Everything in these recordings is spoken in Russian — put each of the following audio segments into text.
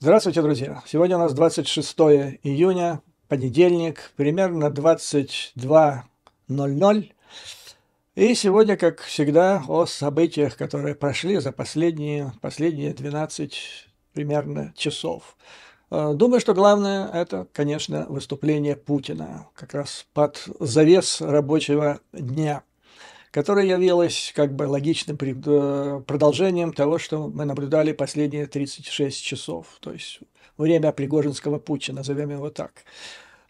Здравствуйте, друзья! Сегодня у нас 26 июня, понедельник, примерно 22:00. И сегодня, как всегда, о событиях, которые прошли за последние 12 примерно часов. Думаю, что главное – это, конечно, выступление Путина, как раз под завес рабочего дня, которое явилось как бы логичным продолжением того, что мы наблюдали последние 36 часов, то есть время Пригожинского путча, назовем его так.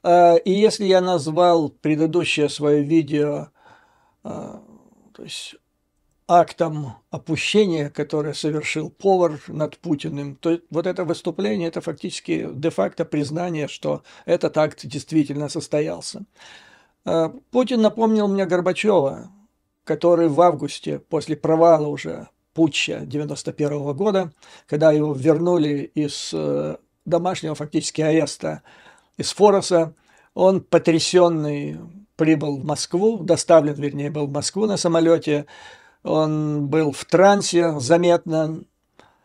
И если я назвал предыдущее свое видео, то есть актом опущения, которое совершил повар над Путиным, то вот это выступление – это фактически де-факто признание, что этот акт действительно состоялся. Путин напомнил мне Горбачева, который в августе, после провала уже путча 91 года, когда его вернули из домашнего фактически ареста, из Фороса, он потрясенный прибыл в Москву, доставлен, вернее, был в Москву на самолете, он был в трансе заметно,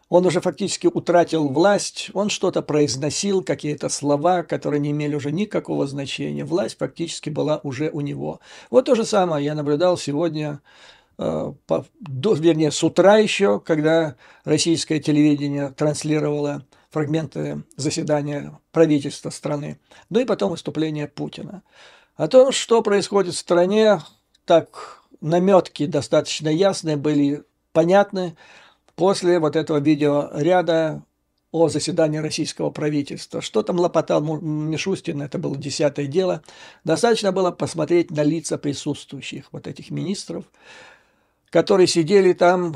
он уже фактически утратил власть, он что-то произносил, какие-то слова, которые не имели уже никакого значения. Власть фактически была уже у него. Вот то же самое я наблюдал сегодня, вернее, с утра еще, когда российское телевидение транслировало фрагменты заседания правительства страны, ну и потом выступление Путина. О том, что происходит в стране, так намётки достаточно ясные были, понятны после вот этого видеоряда о заседании российского правительства. Что там лопотал Мишустин, это было 10-е дело. Достаточно было посмотреть на лица присутствующих, вот этих министров, которые сидели там,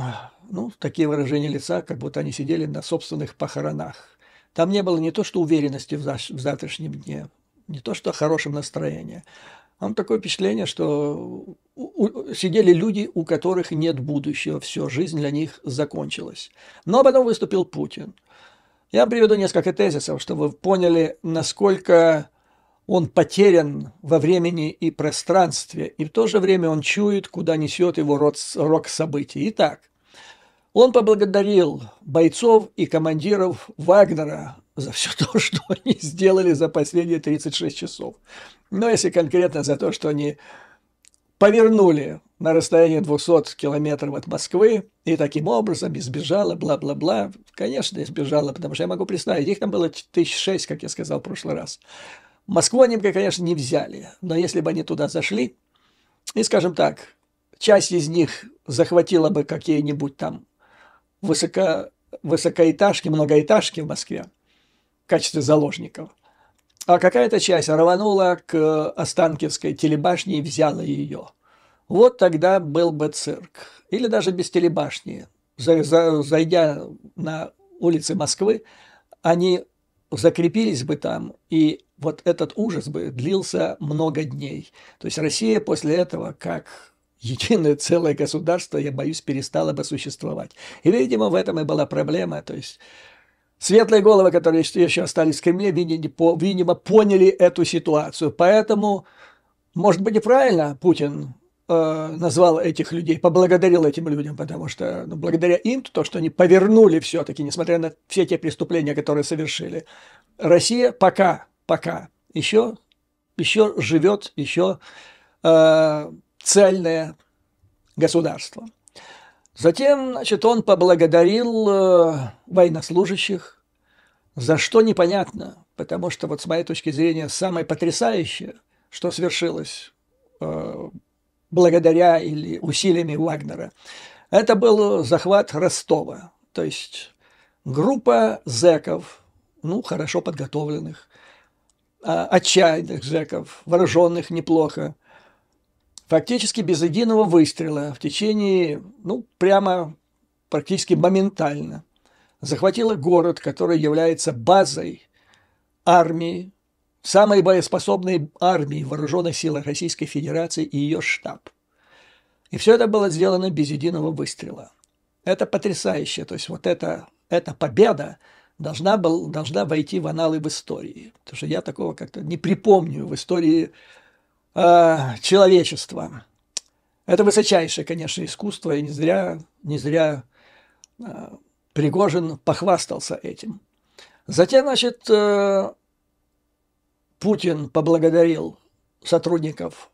ну, такие выражения лица, как будто они сидели на собственных похоронах. Там не было не то что уверенности в завтрашнем дне, не то что хорошем настроении. Там такое впечатление, что сидели люди, у которых нет будущего, все, жизнь для них закончилась. Но потом выступил Путин. Я приведу несколько тезисов, чтобы вы поняли, насколько он потерян во времени и пространстве, и в то же время он чует, куда несет его рок событий. Итак, он поблагодарил бойцов и командиров Вагнера за все то, что они сделали за последние 36 часов. Но если конкретно за то, что они повернули на расстоянии 200 километров от Москвы и таким образом избежала, бла-бла-бла. Конечно, избежала, потому что я могу представить, их там было 1006, как я сказал в прошлый раз. Москву они бы, конечно, не взяли, но если бы они туда зашли, и, скажем так, часть из них захватила бы какие-нибудь там высокоэтажки, многоэтажки в Москве в качестве заложников, а какая-то часть рванула к Останкинской телебашне и взяла ее. Вот тогда был бы цирк. Или даже без телебашни. Зайдя на улицы Москвы, они закрепились бы там, и вот этот ужас бы длился много дней. То есть Россия после этого, как единое целое государство, я боюсь, перестала бы существовать. И, видимо, в этом и была проблема. То есть светлые головы, которые еще остались в Кремле, видимо, поняли эту ситуацию. Поэтому, может быть, и правильно Путин назвал этих людей, поблагодарил этим людям, потому что благодаря им, то, что они повернули все-таки, несмотря на все те преступления, которые совершили, Россия пока еще живет, еще цельное государство. Затем, значит, он поблагодарил военнослужащих, за что непонятно, потому что, вот с моей точки зрения, самое потрясающее, что свершилось благодаря или усилиями Вагнера, это был захват Ростова. То есть группа зэков, ну, хорошо подготовленных, отчаянных зэков, вооруженных неплохо, фактически без единого выстрела в течение, ну, прямо практически моментально захватила город, который является базой армии, самой боеспособной армии в вооруженных силах Российской Федерации и ее штаб. И все это было сделано без единого выстрела. Это потрясающе. То есть вот эта победа должна войти в аналы в истории. Потому что я такого как-то не припомню в истории человечества. Это высочайшее, конечно, искусство, и не зря Пригожин похвастался этим. Затем, значит, Путин поблагодарил сотрудников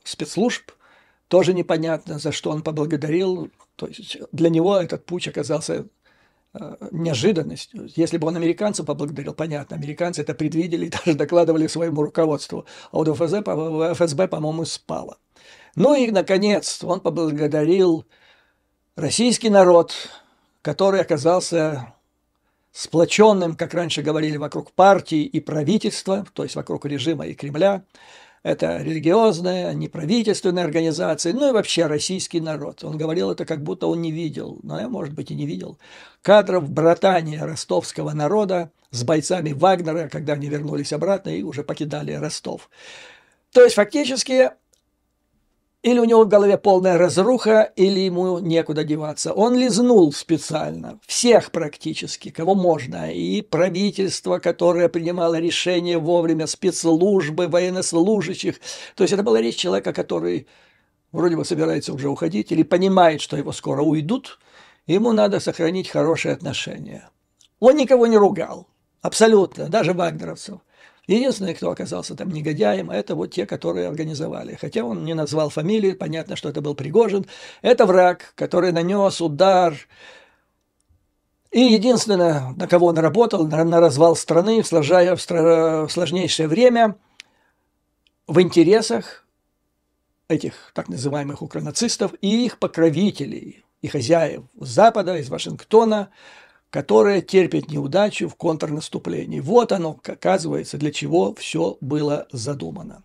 спецслужб, тоже непонятно, за что он поблагодарил. То есть для него этот путч оказался неожиданностью. Если бы он американцев поблагодарил, понятно, американцы это предвидели и даже докладывали своему руководству. А вот ФСБ, по-моему, спало. Ну и, наконец, он поблагодарил российский народ, который оказался сплоченным, как раньше говорили, вокруг партии и правительства, то есть вокруг режима и Кремля. Это религиозная, неправительственная организация, ну и вообще российский народ. Он говорил это, как будто он не видел, но я, может быть, и не видел, кадров братания ростовского народа с бойцами Вагнера, когда они вернулись обратно и уже покидали Ростов. То есть фактически или у него в голове полная разруха, или ему некуда деваться. Он лизнул специально всех практически, кого можно. И правительство, которое принимало решения вовремя, спецслужбы, военнослужащих. То есть это была речь человека, который вроде бы собирается уже уходить или понимает, что его скоро уйдут. Ему надо сохранить хорошие отношения. Он никого не ругал. Абсолютно. Даже вагнеровцев. Единственный, кто оказался там негодяем, это вот те, которые организовали. Хотя он не назвал фамилии, понятно, что это был Пригожин. Это враг, который нанес удар. И единственное, на кого он работал, на развал страны в сложнейшее время в интересах этих так называемых укронацистов и их покровителей, и хозяев с Запада, из Вашингтона, которые терпят неудачу в контрнаступлении. Вот оно, оказывается, для чего все было задумано.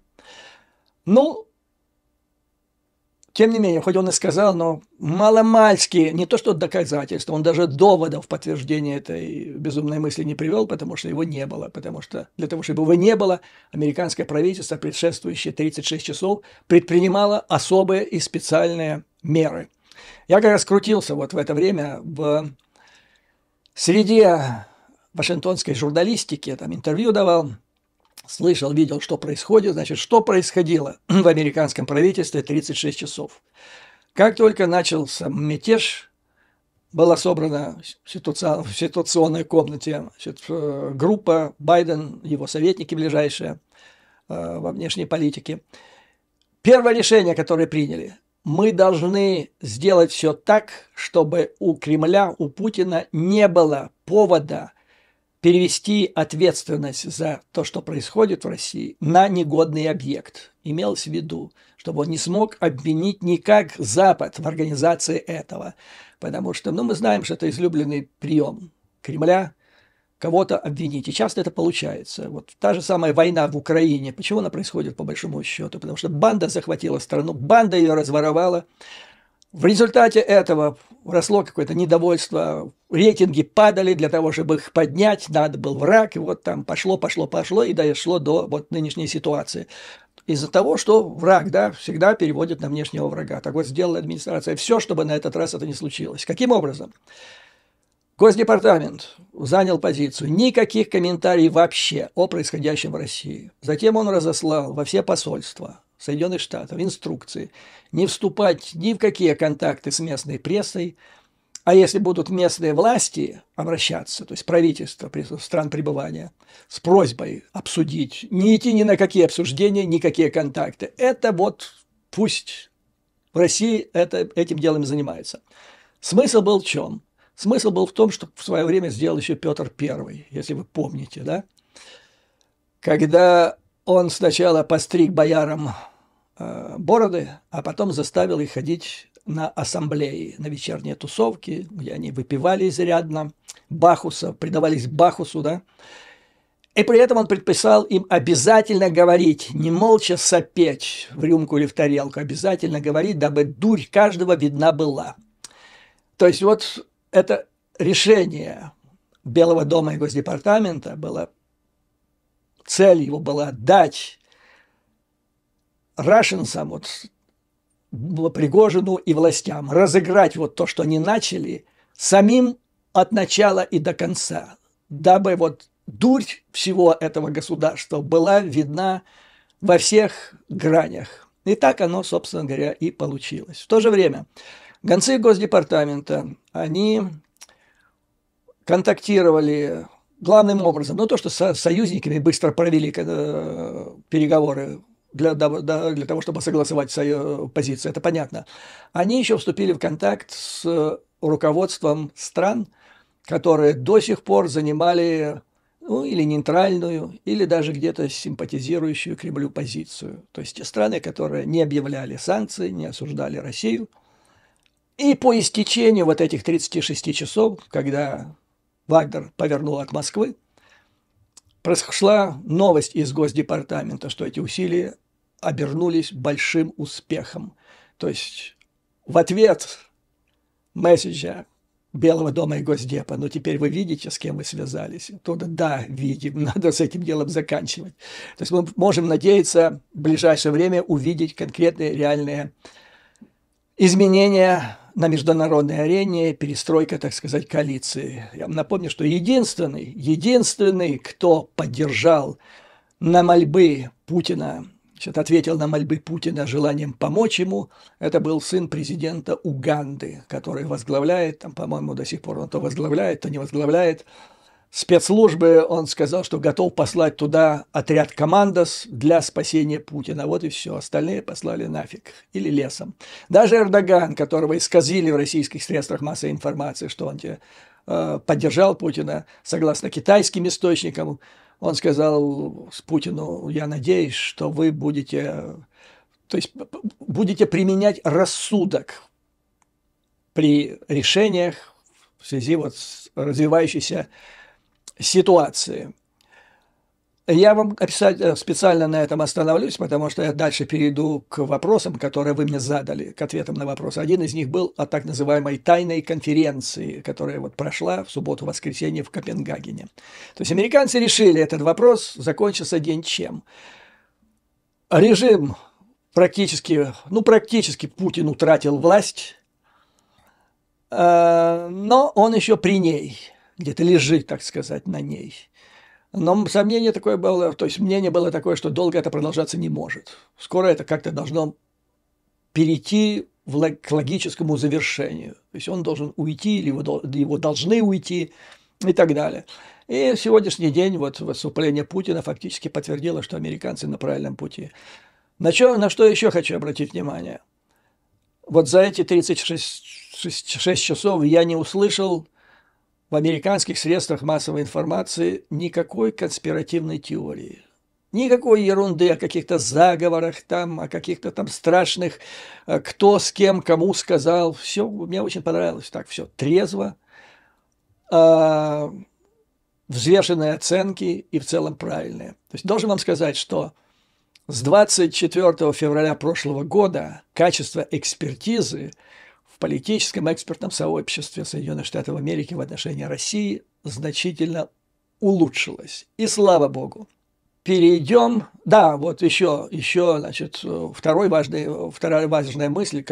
Ну, тем не менее, хоть он и сказал, но маломальски, не то что доказательства, он даже доводов в подтверждение этой безумной мысли не привел, потому что его не было. Потому что для того, чтобы его не было, американское правительство, предшествующие 36 часов, предпринимало особые и специальные меры. Я как раз крутился вот в это время в среде вашингтонской журналистики, там интервью давал, слышал, видел, что происходит. Значит, что происходило в американском правительстве 36 часов. Как только начался мятеж, была собрана в ситуационной комнате группа Байден, его советники ближайшие во внешней политике. Первое решение, которое приняли: мы должны сделать все так, чтобы у Кремля, у Путина не было повода перевести ответственность за то, что происходит в России, на негодный объект. Имелось в виду, чтобы он не смог обвинить никак Запад в организации этого. Потому что, мы знаем, что это излюбленный прием Кремля кого-то обвинить. И часто это получается. Вот та же самая война в Украине. Почему она происходит по большому счету? Потому что банда захватила страну, банда ее разворовала. В результате этого росло какое-то недовольство, рейтинги падали, для того, чтобы их поднять, надо был враг, и вот там пошло, и дошло до вот нынешней ситуации. Из-за того, что враг, всегда переводит на внешнего врага. Так вот сделала администрация все, чтобы на этот раз это не случилось. Каким образом? Госдепартамент занял позицию: никаких комментариев вообще о происходящем в России. Затем он разослал во все посольства Соединенных Штатов инструкции не вступать ни в какие контакты с местной прессой, а если будут местные власти обращаться, то есть правительство стран пребывания, с просьбой обсудить, не идти ни на какие обсуждения, никакие контакты. Это вот пусть в России этим делом занимается. Смысл был в чем? Смысл был в том, что в свое время сделал еще Петр I, если вы помните, да? Когда он сначала постриг боярам бороды, а потом заставил их ходить на ассамблеи, на вечерние тусовки, где они выпивали изрядно Бахуса, предавались Бахусу, да? И при этом он предписал им обязательно говорить, не молча сопеть в рюмку или в тарелку, обязательно говорить, дабы дурь каждого видна была. То есть вот это решение Белого дома и Госдепартамента было, цель его была дать рашенцам, вот, Пригожину и властям разыграть вот то, что они начали, самим от начала и до конца, дабы вот дурь всего этого государства была видна во всех гранях. И так оно, собственно говоря, и получилось. В то же время гонцы Госдепартамента, они контактировали главным образом, то, что с союзниками быстро провели переговоры для того, чтобы согласовать свою позицию, это понятно. Они еще вступили в контакт с руководством стран, которые до сих пор занимали или нейтральную, или даже где-то симпатизирующую Кремлю позицию. То есть те страны, которые не объявляли санкции, не осуждали Россию. И по истечению вот этих 36 часов, когда Вагнер повернул от Москвы, произошла новость из Госдепартамента, что эти усилия обернулись большим успехом. То есть в ответ месседжа Белого дома и Госдепа: ну теперь вы видите, с кем вы связались? Оттуда: да, видим, надо с этим делом заканчивать. То есть мы можем надеяться в ближайшее время увидеть конкретные реальные изменения на международной арене, перестройка, так сказать, коалиции. Я вам напомню, что единственный, кто поддержал на мольбы Путина, ответил на мольбы Путина желанием помочь ему, это был сын президента Уганды, который возглавляет, там, по-моему, до сих пор он то возглавляет, то не возглавляет спецслужбы. Он сказал, что готов послать туда отряд командос для спасения Путина. Вот и все. Остальные послали нафиг или лесом. Даже Эрдоган, которого исказили в российских средствах массовой информации, что он поддержал Путина, согласно китайским источникам, он сказал Путину: я надеюсь, что вы будете применять рассудок при решениях в связи с развивающейся ситуации. Я вам специально на этом остановлюсь, потому что я дальше перейду к вопросам, которые вы мне задали, к ответам на вопросы. Один из них был о так называемой тайной конференции, которая прошла в субботу-воскресенье в Копенгагене. То есть американцы решили этот вопрос, закончился день чем? Режим практически Путин утратил власть, но он еще при ней, где-то лежит, так сказать, на ней. Но сомнение такое было, то есть мнение было такое, что долго это продолжаться не может. Скоро это как-то должно перейти к логическому завершению. То есть он должен уйти, или его должны уйти и так далее. И сегодняшний день выступление Путина фактически подтвердило, что американцы на правильном пути. На что еще хочу обратить внимание. Вот за эти 36 часов я не услышал в американских средствах массовой информации никакой конспиративной теории, никакой ерунды о каких-то заговорах, о каких-то там страшных, кто с кем, кому сказал. Все, мне очень понравилось. Так, все трезво, взвешенные оценки и в целом правильные. То есть должен вам сказать, что с 24 февраля прошлого года качество экспертизы в политическом экспертном сообществе Соединенных Штатов Америки в отношении России значительно улучшилось. И слава богу. Перейдем. Да, вот еще значит, вторая важная мысль,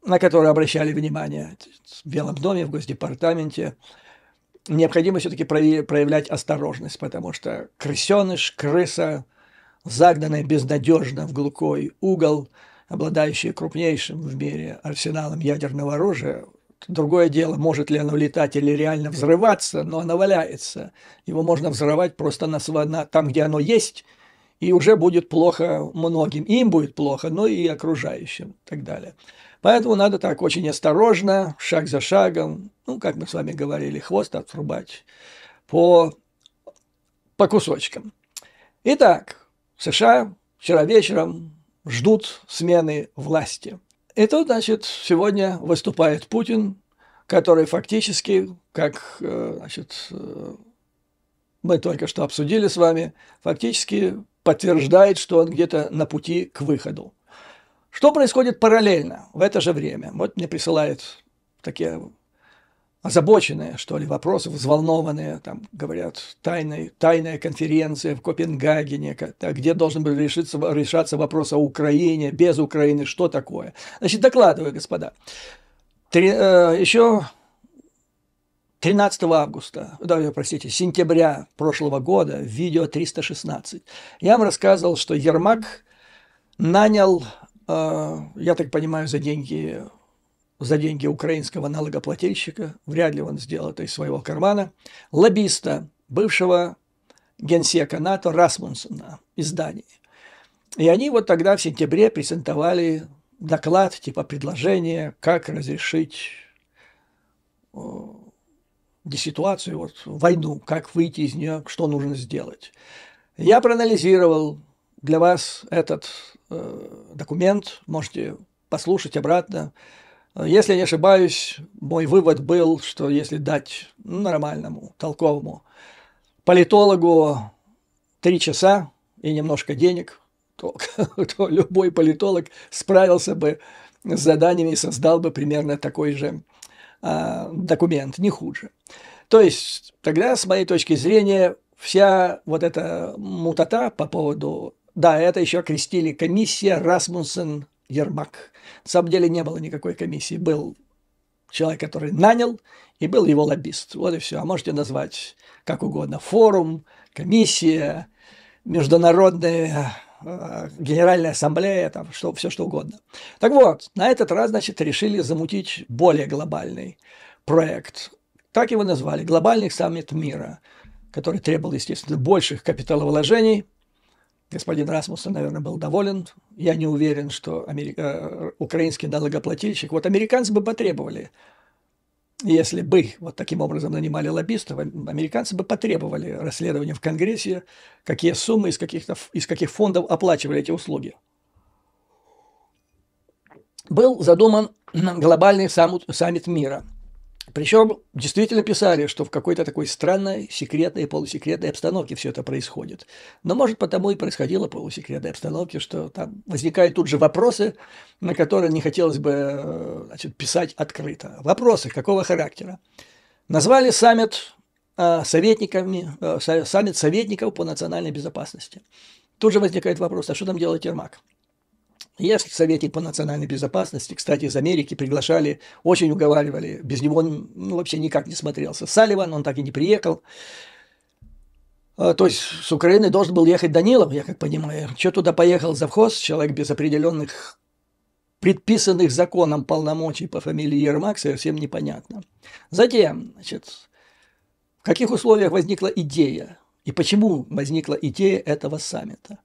на которую обращали внимание в Белом доме, в Госдепартаменте. Необходимо все-таки проявлять осторожность, потому что крысеныш, крыса, загнанная безнадежно в глухой угол, обладающая крупнейшим в мире арсеналом ядерного оружия. Другое дело, может ли оно летать или реально взрываться, но оно валяется. Его можно взорвать просто там, где оно есть, и уже будет плохо многим. Им будет плохо, но и окружающим, и так далее. Поэтому надо так очень осторожно, шаг за шагом, как мы с вами говорили, хвост отрубать по кусочкам. Итак, в США вчера вечером ждут смены власти. И тут, значит, сегодня выступает Путин, который фактически, как, значит, мы только что обсудили с вами, фактически подтверждает, что он где-то на пути к выходу. Что происходит параллельно в это же время? Вот мне присылают такие озабоченные, что ли, вопросы, взволнованные, там говорят, тайная конференция в Копенгагене, где должен был решаться вопрос о Украине, без Украины, что такое. Значит, докладываю, господа. Еще 13 августа, сентября прошлого года, видео 316, я вам рассказывал, что Ермак нанял, я так понимаю, за деньги за деньги украинского налогоплательщика, вряд ли он сделал это из своего кармана, лоббиста, бывшего генсека НАТО Расмуссена из Дании. И они вот тогда в сентябре презентовали доклад, типа предложение, как разрешить ситуацию, вот, войну, как выйти из нее, что нужно сделать. Я проанализировал для вас этот документ, можете послушать обратно. Если не ошибаюсь, мой вывод был, что если дать нормальному, толковому политологу 3 часа и немножко денег, то любой политолог справился бы с заданиями и создал бы примерно такой же документ, не хуже. То есть тогда, с моей точки зрения, вся вот эта мутата по поводу... Да, это еще окрестили комиссия Расмуссен-Ермак. На самом деле не было никакой комиссии. Был человек, который нанял, и был его лоббист. Вот и все. А можете назвать как угодно. Форум, комиссия, международная Генеральная ассамблея, там, все что угодно. Так вот, на этот раз, значит, решили замутить более глобальный проект. Так его назвали. Глобальный саммит мира, который требовал, естественно, больших капиталовложений. Господин Расмуссен, наверное, был доволен. Я не уверен, что украинский налогоплательщик... Вот американцы бы потребовали, если бы вот таким образом нанимали лоббистов, американцы бы потребовали расследования в Конгрессе, какие суммы, из каких фондов оплачивали эти услуги. Был задуман глобальный саммит мира. Причем действительно писали, что в какой-то такой странной, секретной, полусекретной обстановке все это происходит. Но, может, потому и происходило в полусекретной обстановке, что там возникают тут же вопросы, на которые не хотелось бы, значит, писать открыто. Вопросы какого характера? Назвали саммит саммит советников по национальной безопасности. Тут же возникает вопрос, а что там делает Ермак? Есть советник по национальной безопасности, кстати, из Америки приглашали, очень уговаривали, без него вообще никак не смотрелся. Салливан, он так и не приехал. То есть с Украины должен был ехать Данилов, я как понимаю. Что туда поехал завхоз, человек без определенных предписанных законом полномочий по фамилии Ермак, совсем непонятно. Затем, значит, в каких условиях возникла идея и почему возникла идея этого саммита?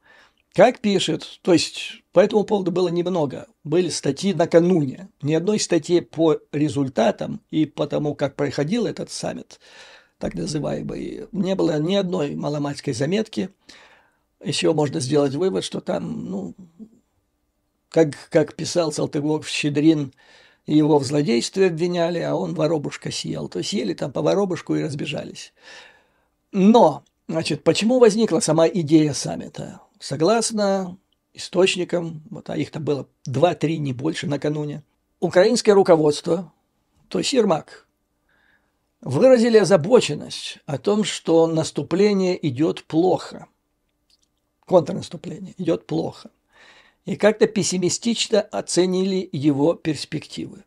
Как пишет, то есть по этому поводу было немного, были статьи накануне, ни одной статьи по результатам и по тому, как проходил этот саммит, так называемый, не было ни одной маломальской заметки. Еще можно сделать вывод, что там, как писал Салтыков-Щедрин, его в злодействе обвиняли, а он воробушка съел. То есть ели там по воробушку и разбежались. Но, значит, почему возникла сама идея саммита? Согласно источникам, вот, а их там было 2-3, не больше накануне, украинское руководство, то есть Ермак, выразили озабоченность о том, что наступление идет плохо, контрнаступление идет плохо, и как-то пессимистично оценили его перспективы.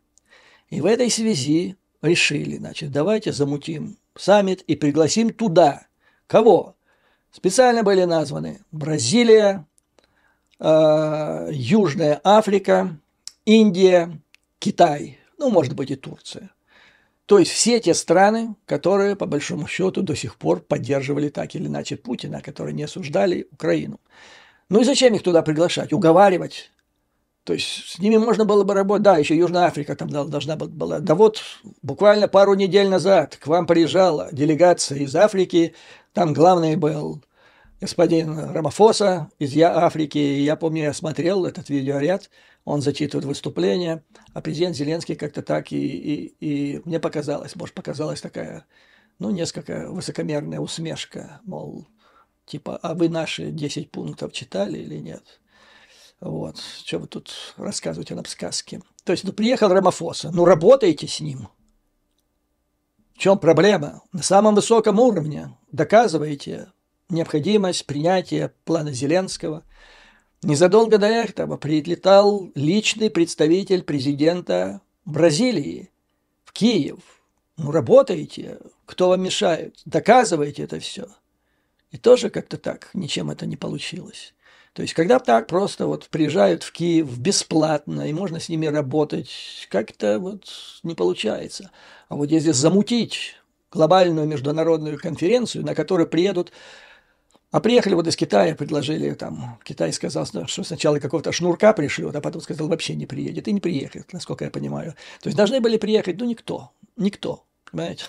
И в этой связи решили, значит, давайте замутим саммит и пригласим туда кого? Специально были названы Бразилия, Южная Африка, Индия, Китай, может быть и Турция. То есть все те страны, которые, по большому счету, до сих пор поддерживали так или иначе Путина, которые не осуждали Украину. И зачем их туда приглашать? Уговаривать? То есть с ними можно было бы работать. Да, еще Южная Африка там должна была. Да вот буквально пару недель назад к вам приезжала делегация из Африки. Там главный был господин Рамафоса из Африки. Я помню, я смотрел этот видеоряд, он зачитывает выступление, а президент Зеленский как-то так и мне показалось, может, показалась такая, несколько высокомерная усмешка, мол, типа, а вы наши 10 пунктов читали или нет? Вот, что вы тут рассказываете нам сказки? То есть, приехал Рамафоса, работайте с ним. В чем проблема? На самом высоком уровне доказываете необходимость принятия плана Зеленского. Незадолго до этого прилетал личный представитель президента Бразилии в Киев. Работаете, кто вам мешает, доказываете это все. И тоже как-то так, ничем это не получилось. То есть, когда так просто вот приезжают в Киев бесплатно, и можно с ними работать, как-то вот не получается. А вот если замутить глобальную международную конференцию, на которую приедут, а приехали вот из Китая, предложили там, Китай сказал, что сначала какого-то шнурка пришлют, а потом сказал, вообще не приедет, и не приехает, насколько я понимаю. То есть, должны были приехать, ну, никто, понимаете?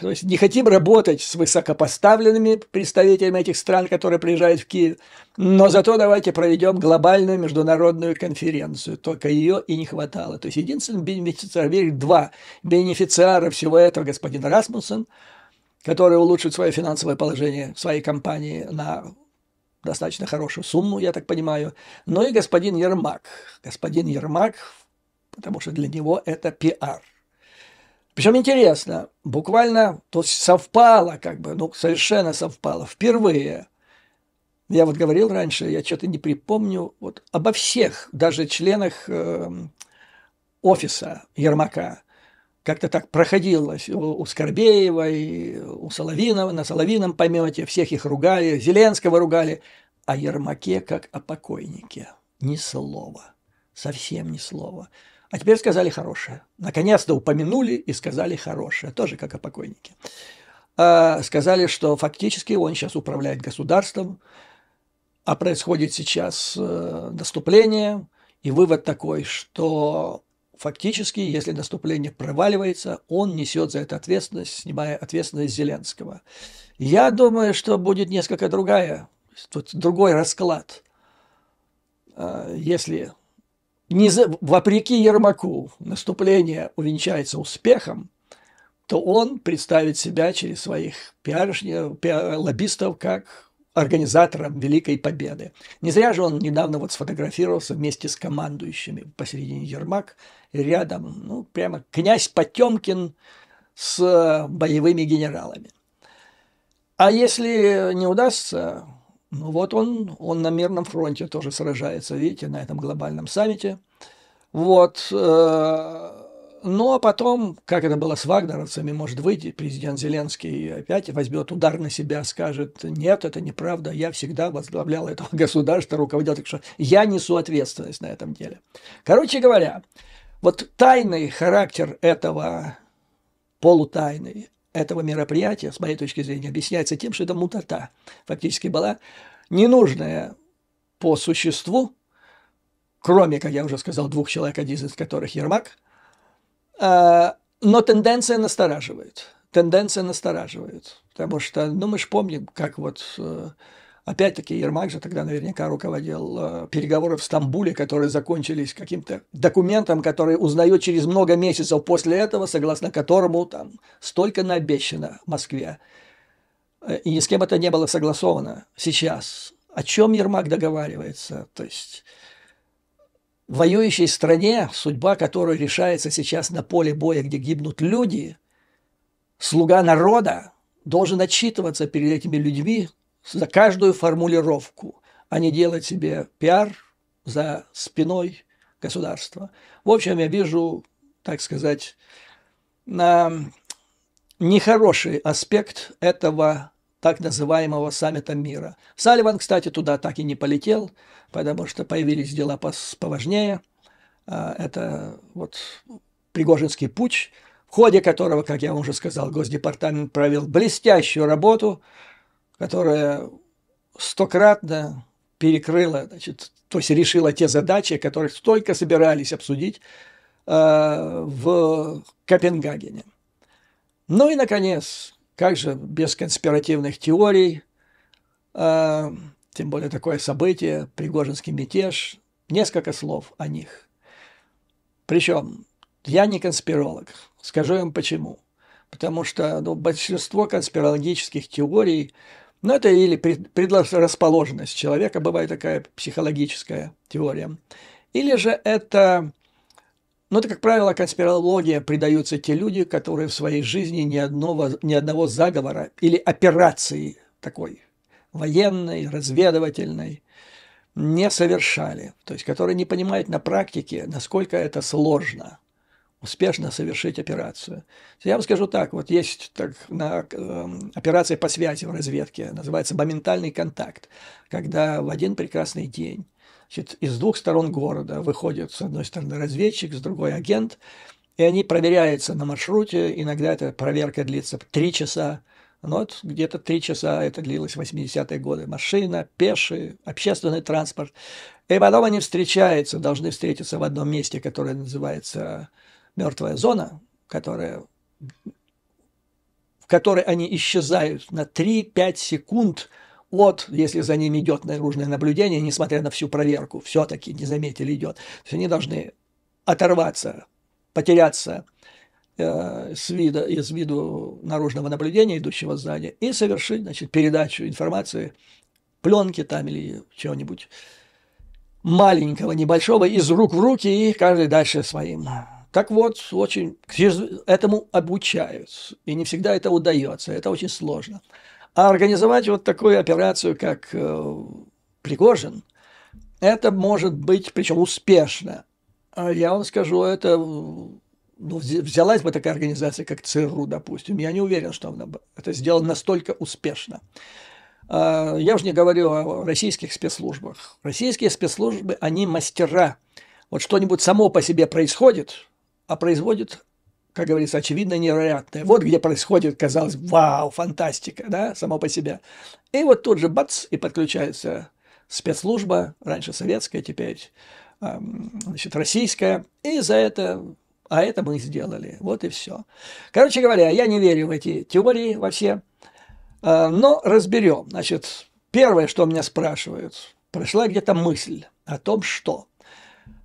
То есть не хотим работать с высокопоставленными представителями этих стран, которые приезжают в Киев, но зато давайте проведем глобальную международную конференцию. Только ее и не хватало. То есть единственный бенефициар, два бенефициара всего этого, господин Расмуссен, который улучшит свое финансовое положение в своей компании на достаточно хорошую сумму, я так понимаю, но и господин Ермак. Господин Ермак, потому что для него это пиар. Причем интересно, буквально то совпало, как бы, ну, совершенно совпало. Впервые, я вот говорил раньше, я что-то не припомню, вот обо всех, даже членах офиса Ермака, как-то так проходилось у Скорбеева и у Соловинова, на Соловином помете, всех их ругали, Зеленского ругали, а Ермаке как о покойнике. Ни слова, совсем ни слова. А теперь сказали хорошее. Наконец-то упомянули и сказали хорошее, тоже как о покойнике. Сказали, что фактически он сейчас управляет государством, а происходит сейчас наступление, и вывод такой, что фактически, если наступление проваливается, он несет за это ответственность, снимая ответственность Зеленского. Я думаю, что будет несколько другой расклад. Если вопреки Ермаку наступление увенчается успехом, то он представит себя через своих лоббистов как организатором Великой Победы. Не зря же он недавно вот сфотографировался вместе с командующими посередине Ермак, и рядом, ну, прямо князь Потемкин с боевыми генералами. А если не удастся, ну вот он на мирном фронте тоже сражается, видите, на этом глобальном саммите. Вот. Ну, а потом, как это было с вагнеровцами, может выйти президент Зеленский опять возьмет удар на себя, скажет, нет, это неправда, я всегда возглавлял этого государства, руководил, так что я несу ответственность на этом деле. Короче говоря, вот тайный характер этого, полутайный, этого мероприятия, с моей точки зрения, объясняется тем, что это мутата фактически была ненужная по существу, кроме, как я уже сказал, 2 человек, один из которых Ермак, но тенденция настораживает. Потому что, ну, мы же помним, как вот, опять-таки, Ермак же тогда наверняка руководил переговоры в Стамбуле, которые закончились каким-то документом, который узнает через много месяцев после этого, согласно которому там столько наобещано в Москве. И ни с кем это не было согласовано сейчас. О чем Ермак договаривается? То есть в воюющей стране, судьба которой решается сейчас на поле боя, где гибнут люди, слуга народа должен отчитываться перед этими людьми за каждую формулировку, а не делать себе пиар за спиной государства. В общем, я вижу, так сказать, нехороший аспект этого так называемого саммита мира. Салливан, кстати, туда так и не полетел, потому что появились дела поважнее. Это вот Пригожинский путч, в ходе которого, как я вам уже сказал, Госдепартамент провел блестящую работу, которая стократно перекрыла, значит, то есть решила те задачи, которые только собирались обсудить в Копенгагене. Ну и, наконец, как же без конспиративных теорий, тем более такое событие, Пригожинский мятеж, несколько слов о них. Причем я не конспиролог, скажу им почему. Потому что большинство конспирологических теорий, это или предрасположенность человека, бывает такая психологическая теория, или же это, как правило, конспирология придаются те люди, которые в своей жизни ни одного заговора или операции такой военной, разведывательной не совершали. То есть, которые не понимают на практике, насколько это сложно успешно совершить операцию. Я вам скажу так, вот есть операция по связи в разведке, называется моментальный контакт, когда в один прекрасный день, значит, из двух сторон города выходит с одной стороны разведчик, с другой агент, и они проверяются на маршруте, иногда эта проверка длится 3 часа, ну вот где-то 3 часа это длилось в 80-е годы. Машина, пеший, общественный транспорт. И потом они встречаются, должны встретиться в одном месте, которое называется мертвая зона, в которой они исчезают на 3-5 секунд от, если за ними идет наружное наблюдение, несмотря на всю проверку, все-таки не заметили, идет. То есть они должны оторваться, потеряться из виду наружного наблюдения, идущего сзади, и совершить, значит, передачу информации, пленки там или чего-нибудь маленького, небольшого, из рук в руки, и каждый дальше своим. Так вот, очень этому обучают, и не всегда это удается, это очень сложно. А организовать вот такую операцию, как Пригожин, это может быть, причем успешно. Я вам скажу, это взялась бы такая организация, как ЦРУ, допустим, я не уверен, что она бы это сделала настолько успешно. Я уже не говорю о российских спецслужбах. Российские спецслужбы, они мастера. Вот что-нибудь само по себе происходит, а производит, как говорится, очевидно невероятное. Вот где происходит, казалось, вау, фантастика, да, само по себе. И вот тут же бац, и подключается спецслужба, раньше советская, теперь значит, российская, и за это, а это мы сделали, вот и все. Короче говоря, я не верю в эти теории во все, но разберем. Значит, первое, что меня спрашивают, прошла где-то мысль о том, что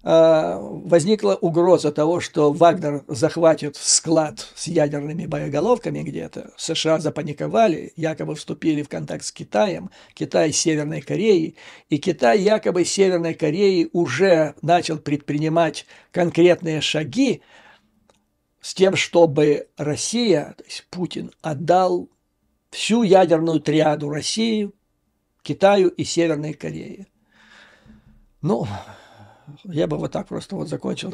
возникла угроза того, что Вагнер захватит склад с ядерными боеголовками где-то. США запаниковали, якобы вступили в контакт с Китаем, Китай с Северной Кореей, и Китай якобы с Северной Кореей уже начал предпринимать конкретные шаги с тем, чтобы Россия, то есть Путин, отдал всю ядерную триаду России, Китаю и Северной Корее. Ну, я бы вот так просто вот закончил,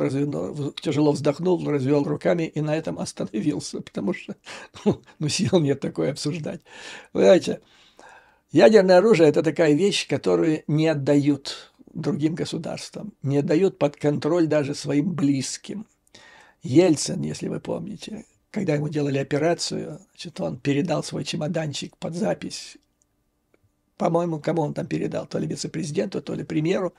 тяжело вздохнул, развел руками и на этом остановился, потому что сил нет такое обсуждать. Вы знаете, ядерное оружие – это такая вещь, которую не отдают другим государствам, не отдают под контроль даже своим близким. Ельцин, если вы помните, когда ему делали операцию, значит, он передал свой чемоданчик под запись, по-моему, кому он там передал, то ли вице-президенту, то ли премьеру,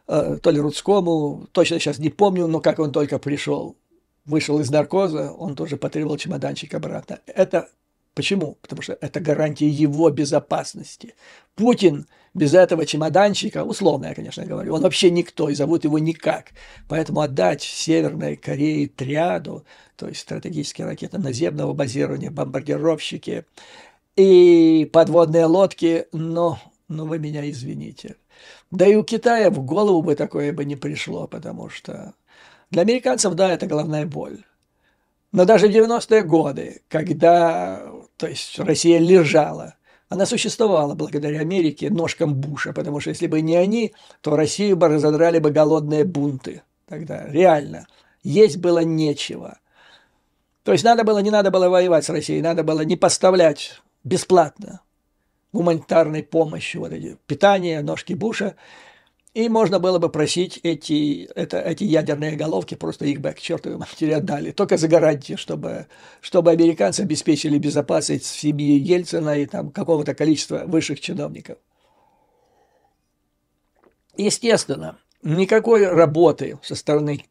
то ли Рудскому, точно сейчас не помню, но как он только пришел, вышел из наркоза, он тоже потребовал чемоданчик обратно. Это почему? Потому что это гарантия его безопасности. Путин без этого чемоданчика, условно я, конечно, говорю, он вообще никто, и зовут его никак. Поэтому отдать Северной Корее триаду, то есть стратегические ракеты наземного базирования, бомбардировщики и подводные лодки, но вы меня извините. Да и у Китая в голову бы такое бы не пришло, потому что для американцев, да, это головная боль. Но даже в 90-е годы, когда, то есть, Россия лежала, она существовала благодаря Америке, ножкам Буша, потому что если бы не они, то Россию бы разодрали бы голодные бунты. Тогда реально есть было нечего. То есть не надо было воевать с Россией, надо было не поставлять бесплатно гуманитарной помощи, вот эти питание, ножки Буша, и можно было бы просить эти ядерные головки, просто их бы к чертовой матери отдали, только за гарантию, чтобы американцы обеспечили безопасность семьи Ельцина и там какого-то количества высших чиновников. Естественно, никакой работы со стороны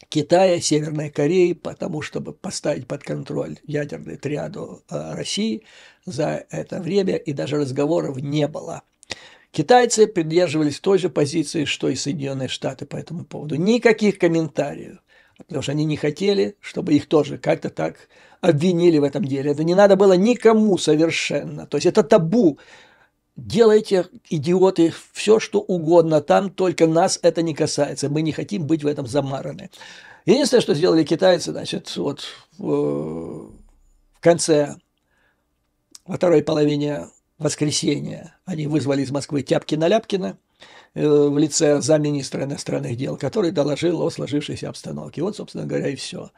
Китая, Северной Кореи, потому чтобы поставить под контроль ядерную триаду России за это время, и даже разговоров не было. Китайцы придерживались той же позиции, что и Соединенные Штаты по этому поводу. Никаких комментариев, потому что они не хотели, чтобы их тоже как-то так обвинили в этом деле. Это не надо было никому совершенно. То есть это табу. Делайте, идиоты, все, что угодно там, только нас это не касается. Мы не хотим быть в этом замараны. Единственное, что сделали китайцы, значит, вот в конце, во второй половине воскресенья, они вызвали из Москвы Тяпкина-Ляпкина, в лице замминистра иностранных дел, который доложил о сложившейся обстановке. Вот, собственно говоря, и все.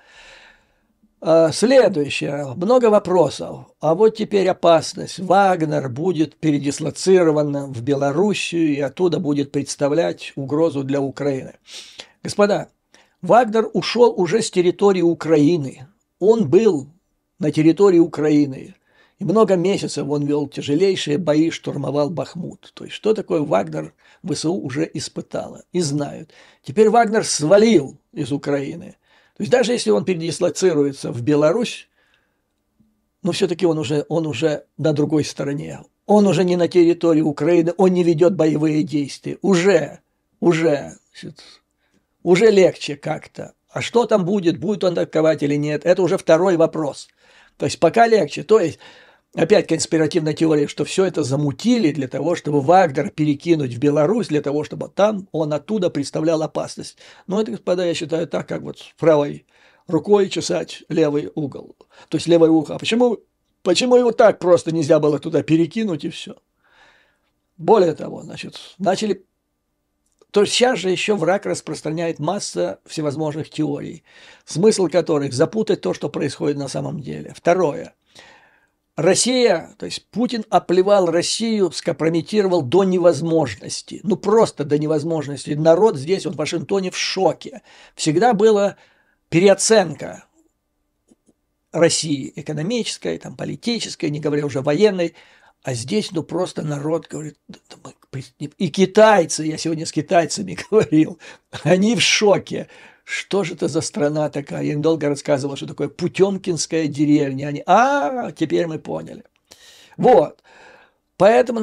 Следующее. Много вопросов. А вот теперь опасность. Вагнер будет передислоцирован в Белоруссию и оттуда будет представлять угрозу для Украины. Господа, Вагнер ушел уже с территории Украины. Он был на территории Украины. И много месяцев он вел тяжелейшие бои, штурмовал Бахмут. То есть, что такое Вагнер, ВСУ уже испытало и знают. Теперь Вагнер свалил из Украины. То есть, даже если он передислоцируется в Беларусь, но все-таки он уже на другой стороне. Он уже не на территории Украины, он не ведет боевые действия. Уже легче как-то. А что там будет он атаковать или нет, это уже второй вопрос. То есть, пока легче. То есть, опять конспиративная теория, что все это замутили для того, чтобы Вагнер перекинуть в Беларусь, для того, чтобы там он оттуда представлял опасность. Но это, господа, я считаю так, как вот правой рукой чесать левый угол. То есть левое ухо. А почему его так просто нельзя было туда перекинуть и все? Более того, начали... То есть сейчас же еще враг распространяет масса всевозможных теорий, смысл которых запутать то, что происходит на самом деле. Второе. Россия, то есть Путин оплевал Россию, скомпрометировал до невозможности. Ну, просто до невозможности. Народ здесь, в Вашингтоне, в шоке. Всегда была переоценка России экономической, там, политической, не говоря уже военной. А здесь, просто народ говорит, и китайцы, я сегодня с китайцами говорил, они в шоке. Что же это за страна такая? Я им долго рассказывал, что такое Путемкинская деревня. Они, теперь мы поняли. Вот. Поэтому,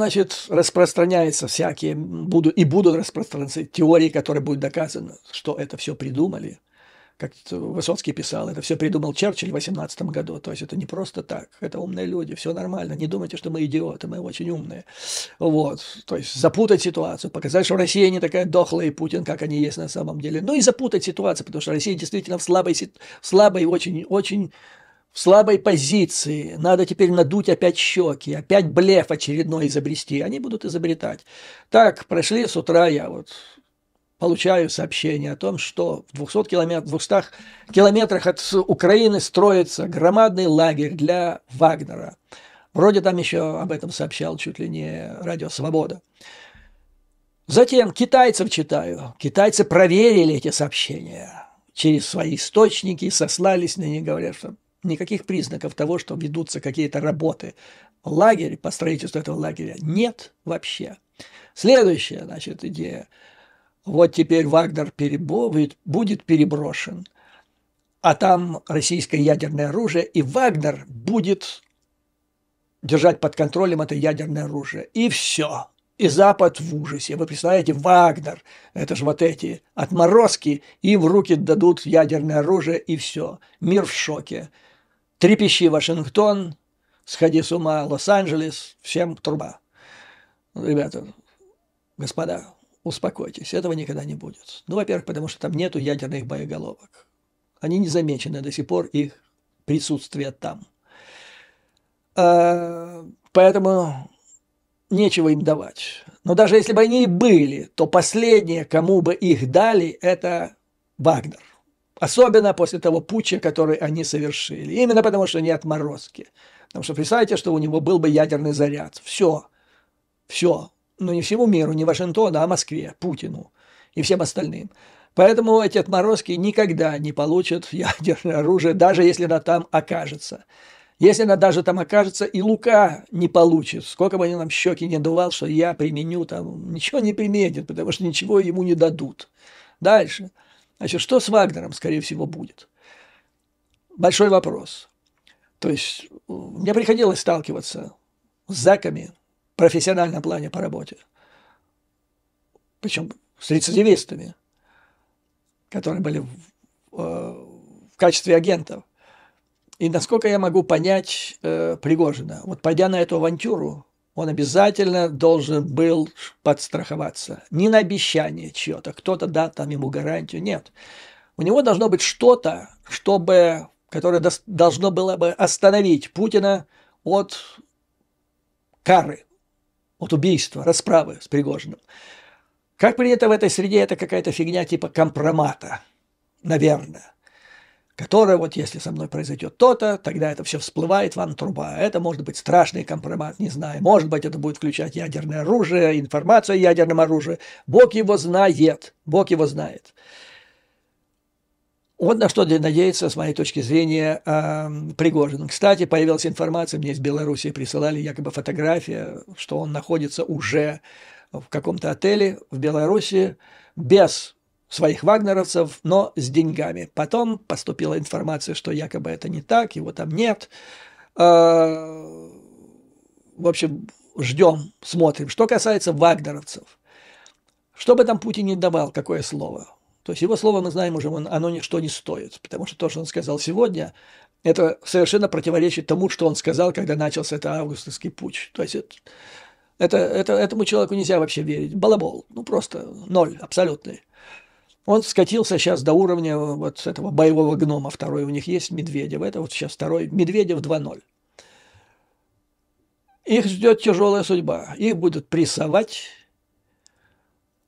распространяются всякие, будут распространяться теории, которые будут доказаны, что это все придумали. Как Высоцкий писал, это все придумал Черчилль в 18 году. То есть это не просто так. Это умные люди, все нормально. Не думайте, что мы идиоты, мы очень умные. Вот. То есть запутать ситуацию, показать, что Россия не такая дохлая и Путин, как они есть на самом деле. Ну и запутать ситуацию, потому что Россия действительно в слабой, очень в слабой позиции. Надо теперь надуть опять щеки, опять блеф очередной изобрести. Они будут изобретать. Так, прошли с утра, я получаю сообщение о том, что в 200 километрах от Украины строится громадный лагерь для Вагнера. Вроде там еще об этом сообщал чуть ли не Радио Свобода. Затем китайцев читаю. Китайцы проверили эти сообщения через свои источники, сослались на них, говорят, что никаких признаков того, что ведутся какие-то работы. Лагерь, по строительству этого лагеря нет вообще. Следующая, идея. Вот теперь Вагнер будет переброшен, а там российское ядерное оружие, и Вагнер будет держать под контролем это ядерное оружие. И все. И Запад в ужасе. Вы представляете, Вагнер, это же эти отморозки, им в руки дадут ядерное оружие, и все. Мир в шоке. Трепещи Вашингтон, сходи с ума Лос-Анджелес, всем труба. Ребята, господа, успокойтесь, этого никогда не будет. Во-первых, потому что там нету ядерных боеголовок. Они не замечены до сих пор, их присутствие там. Поэтому нечего им давать. Но даже если бы они и были, то последнее, кому бы их дали, это Вагнер. Особенно после того путча, который они совершили. Именно потому, что они отморозки. Потому что представьте, что у него был бы ядерный заряд. Все. Но не всему миру, не Вашингтону, а Москве, Путину и всем остальным. Поэтому эти отморозки никогда не получат ядерное оружие, даже если оно там окажется. Если она даже там окажется, и Лука не получит, сколько бы они нам щеки не дувал, что я применю, там ничего не применит, потому что ничего ему не дадут. Дальше. Что с Вагнером, скорее всего, будет? Большой вопрос. То есть мне приходилось сталкиваться с зэками, в профессиональном плане по работе. Причем с рецидивистами, которые были в качестве агентов. И насколько я могу понять Пригожина, пойдя на эту авантюру, он обязательно должен был подстраховаться. Не на обещание чье-то, кто-то даст там ему гарантию, нет. У него должно быть что-то, которое должно было бы остановить Путина от кары, от убийства, расправы с Пригожиным. Как принято в этой среде, это какая-то фигня типа компромата, наверное, которая вот если со мной произойдет то-то, тогда это все всплывает, вам труба. Это может быть страшный компромат, не знаю. Может быть, это будет включать ядерное оружие, информацию о ядерном оружии. Бог его знает, Бог его знает. Вот на что надеяться, с моей точки зрения, Пригожин. Кстати, появилась информация, мне из Беларуси присылали якобы фотография, что он находится уже в каком-то отеле в Беларуси без своих вагнеровцев, но с деньгами. Потом поступила информация, что якобы это не так, его там нет. В общем, ждем, смотрим. Что касается вагнеровцев, что бы там Путин не давал, какое слово? То есть его слово мы знаем уже, оно ничто не стоит, потому что то, что он сказал сегодня, это совершенно противоречит тому, что он сказал, когда начался это августовский путч. То есть этому человеку нельзя вообще верить. Балабол, ну просто ноль, абсолютный. Он скатился сейчас до уровня вот этого боевого гнома. Второй у них есть Медведев. Это вот сейчас второй Медведев 2.0. Их ждет тяжелая судьба. Их будут прессовать.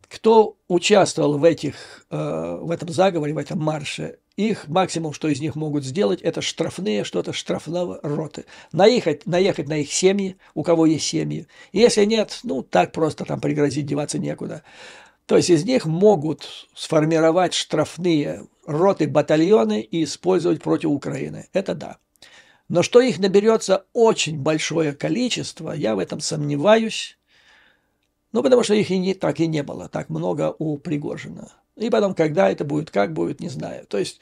Кто участвовал в этом заговоре, в этом марше, их максимум, что из них могут сделать, это штрафные, что-то штрафного роты. Наехать на их семьи, у кого есть семьи. Если нет, ну так просто там пригрозить, деваться некуда. То есть из них могут сформировать штрафные роты, батальоны и использовать против Украины. Это да. Но что их наберется очень большое количество, я в этом сомневаюсь. Ну, потому что их и не было так много у Пригожина. И потом, когда это будет, как будет, не знаю. То есть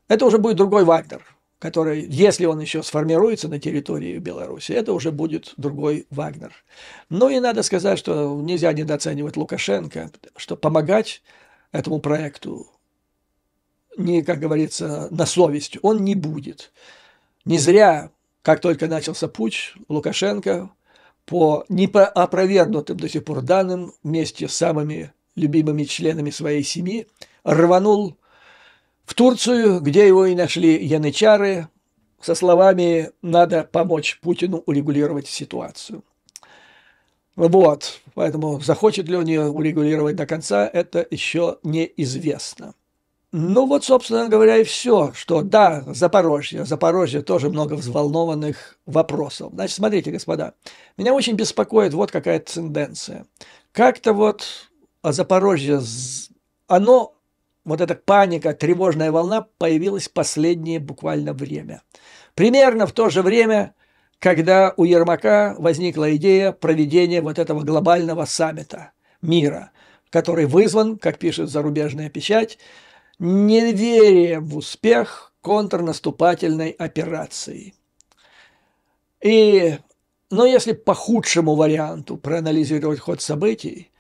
это уже будет другой Вагнер, который, если он еще сформируется на территории Беларуси, это уже будет другой Вагнер. Ну и надо сказать, что нельзя недооценивать Лукашенко, что помогать этому проекту, не, как говорится, на совесть он не будет. Не зря, как только начался путч, Лукашенко по неопровергнутым до сих пор данным вместе с самыми любимыми членами своей семьи рванул в Турцию, где его и нашли янычары, со словами «надо помочь Путину урегулировать ситуацию». Вот, поэтому захочет ли он ее урегулировать до конца, это еще неизвестно. Ну вот, собственно говоря, и все, что да, Запорожье тоже много взволнованных вопросов. Значит, смотрите, господа, меня очень беспокоит вот какая тенденция. Как-то вот Запорожье, вот эта паника, тревожная волна появилась в последнее буквально время. Примерно в то же время, когда у Ермака возникла идея проведения вот этого глобального саммита мира, который вызван, как пишет зарубежная печать, неверием в успех контрнаступательной операции. Но если по худшему варианту проанализировать ход событий,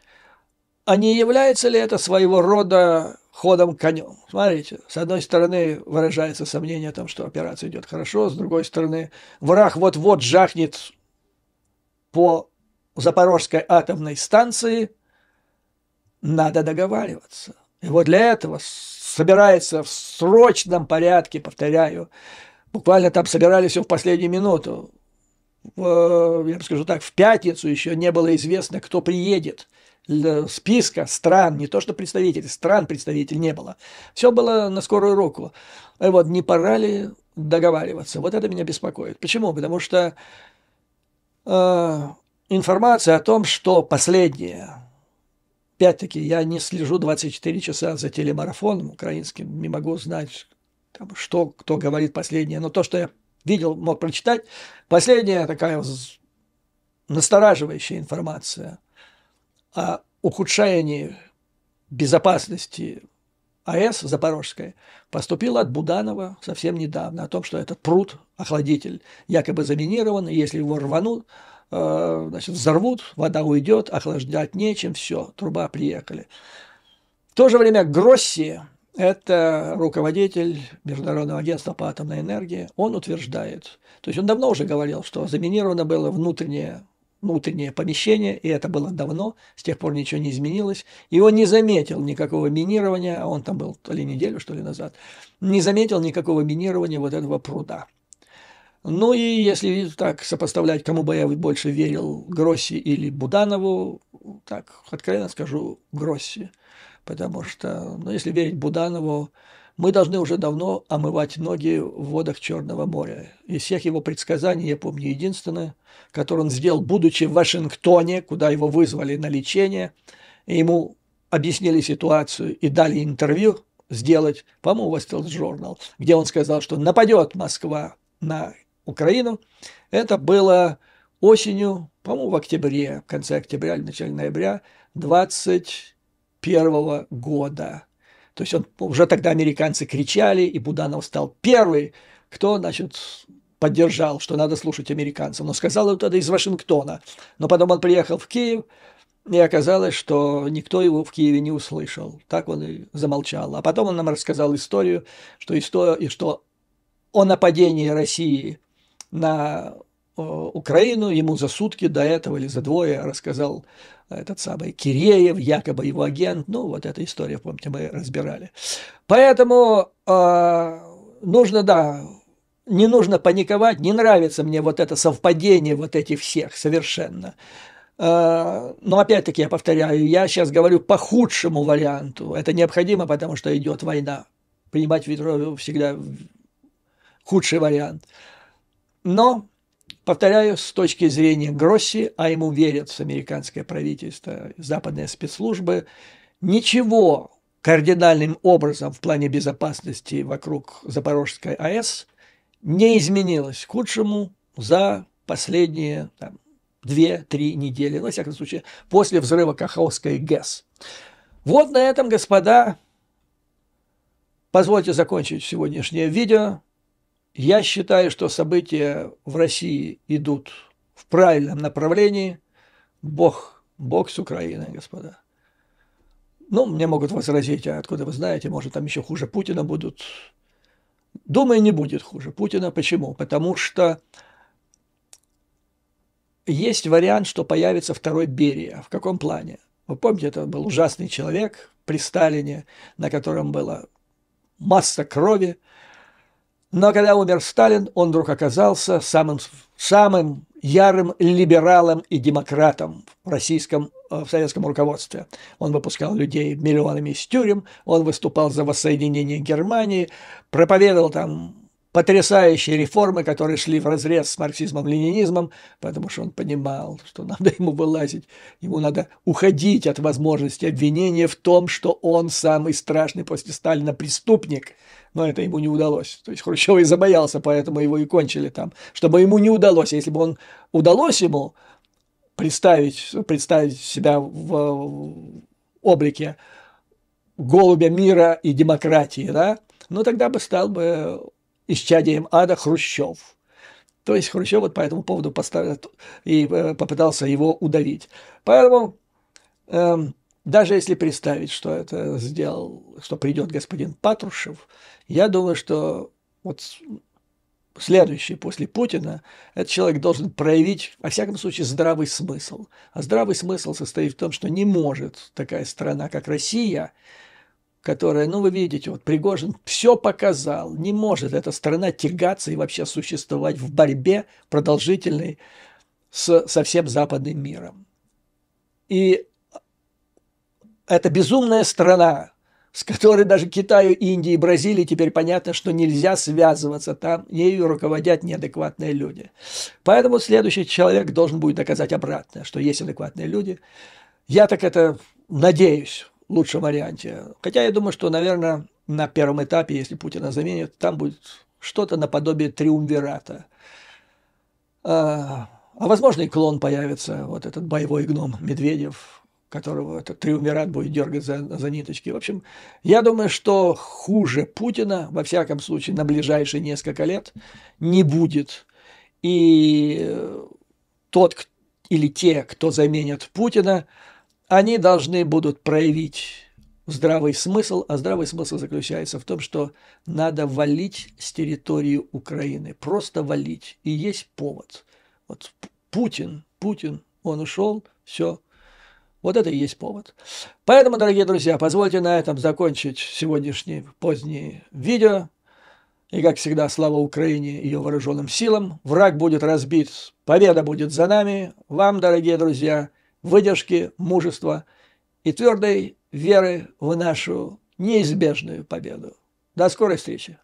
а не является ли это своего рода ходом конем? Смотрите, с одной стороны выражается сомнение о том, что операция идет хорошо, с другой стороны враг вот-вот жахнет по Запорожской атомной станции, надо договариваться. И вот для этого собирается в срочном порядке, повторяю, буквально там собирались все в последнюю минуту. Я скажу так, в пятницу еще не было известно, кто приедет. Списка стран, не то что представителей, стран представителей не было. Все было на скорую руку. И вот не пора ли договариваться? Вот это меня беспокоит. Почему? Потому что информация о том, что последнее, опять-таки, я не слежу 24 часа за телемарафоном украинским, не могу знать, там, что кто говорит последнее, но то, что я видел, мог прочитать, последняя такая настораживающая информация о ухудшении безопасности АЭС Запорожской поступила от Буданова совсем недавно, о том, что этот пруд, охладитель, якобы заминирован, и если его рванут, значит, взорвут, вода уйдет, охлаждать нечем, все, труба, приехали. В то же время Гросси, это руководитель Международного агентства по атомной энергии, он утверждает, то есть он давно уже говорил, что заминировано было внутреннее помещение, и это было давно, с тех пор ничего не изменилось, и он не заметил никакого минирования, а он там был то ли неделю, что ли назад, не заметил никакого минирования вот этого пруда. Ну и если так сопоставлять, кому бы я больше верил, Гросси или Буданову, так откровенно скажу, Гросси. Потому что, ну, если верить Буданову, мы должны уже давно омывать ноги в водах Черного моря. Из всех его предсказаний я помню единственное, которое он сделал, будучи в Вашингтоне, куда его вызвали на лечение, и ему объяснили ситуацию и дали интервью сделать, по-моему, Wall Street Journal, где он сказал, что нападет Москва на Украину. Это было осенью, по-моему, в октябре, в конце октября или начале ноября 21 года. То есть он, уже тогда американцы кричали, и Буданов стал первый, кто, значит, поддержал, что надо слушать американцев. Но сказал он тогда из Вашингтона. Но потом он приехал в Киев, и оказалось, что никто его в Киеве не услышал. Так он и замолчал. А потом он нам рассказал историю, что о нападении России на Украину ему за сутки до этого или за двое рассказал этот самый Киреев, якобы его агент. Ну, вот эта история, помните, мы разбирали. Поэтому нужно, да, не нужно паниковать. Не нравится мне вот это совпадение вот этих всех совершенно. Но опять-таки я повторяю, я сейчас говорю по худшему варианту. Это необходимо, потому что идет война. Принимать всегда худший вариант. Но, повторяю, с точки зрения Гросси, а ему верят американское правительство, западные спецслужбы, ничего кардинальным образом в плане безопасности вокруг Запорожской АЭС не изменилось к худшему за последние 2-3 недели, во всяком случае, после взрыва Каховской ГЭС. Вот на этом, господа, позвольте закончить сегодняшнее видео. Я считаю, что события в России идут в правильном направлении. Бог с Украиной, господа. Ну, мне могут возразить, а откуда вы знаете, может, там еще хуже Путина будут. Думаю, не будет хуже Путина. Почему? Потому что есть вариант, что появится второй Берия. В каком плане? Вы помните, это был ужасный человек при Сталине, на котором была масса крови. Но когда умер Сталин, он вдруг оказался самым ярым либералом и демократом в советском руководстве. Он выпускал людей миллионами из тюрем, он выступал за воссоединение Германии, проповедовал там потрясающие реформы, которые шли вразрез с марксизмом-ленинизмом, потому что он понимал, что надо ему вылазить, ему надо уходить от возможности обвинения в том, что он самый страшный после Сталина преступник. Но это ему не удалось. То есть Хрущев и забоялся, поэтому его и кончили там. Чтобы ему не удалось. Если бы удалось ему представить себя в облике голубя мира и демократии, да, ну тогда бы стал бы исчадием ада Хрущев. То есть Хрущев вот по этому поводу попытался его удавить. Поэтому даже если представить, что это сделал, что придет господин Патрушев, я думаю, что вот следующий после Путина этот человек должен проявить, во всяком случае, здравый смысл. А здравый смысл состоит в том, что не может такая страна, как Россия, которая, ну, вы видите, вот Пригожин все показал, не может эта страна тягаться и вообще существовать в борьбе продолжительной со всем западным миром. И это безумная страна, с которой даже Китаю, Индии, Бразилии теперь понятно, что нельзя связываться, там ею руководят неадекватные люди. Поэтому следующий человек должен будет доказать обратное, что есть адекватные люди. Я так это надеюсь в лучшем варианте. Хотя я думаю, что, наверное, на первом этапе, если Путина заменят, там будет что-то наподобие триумвирата. А возможно, и клон появится, вот этот боевой гном Медведев, которого этот триумвират будет дергать за ниточки. В общем, я думаю, что хуже Путина, во всяком случае, на ближайшие несколько лет не будет. И тот или те, кто заменят Путина, они должны будут проявить здравый смысл, а здравый смысл заключается в том, что надо валить с территории Украины, просто валить. И есть повод. Вот Путин, он ушел, все. Вот это и есть повод. Поэтому, дорогие друзья, позвольте на этом закончить сегодняшнее позднее видео. И, как всегда, слава Украине и ее вооруженным силам. Враг будет разбит, победа будет за нами. Вам, дорогие друзья, выдержки, мужества и твердой веры в нашу неизбежную победу. До скорой встречи!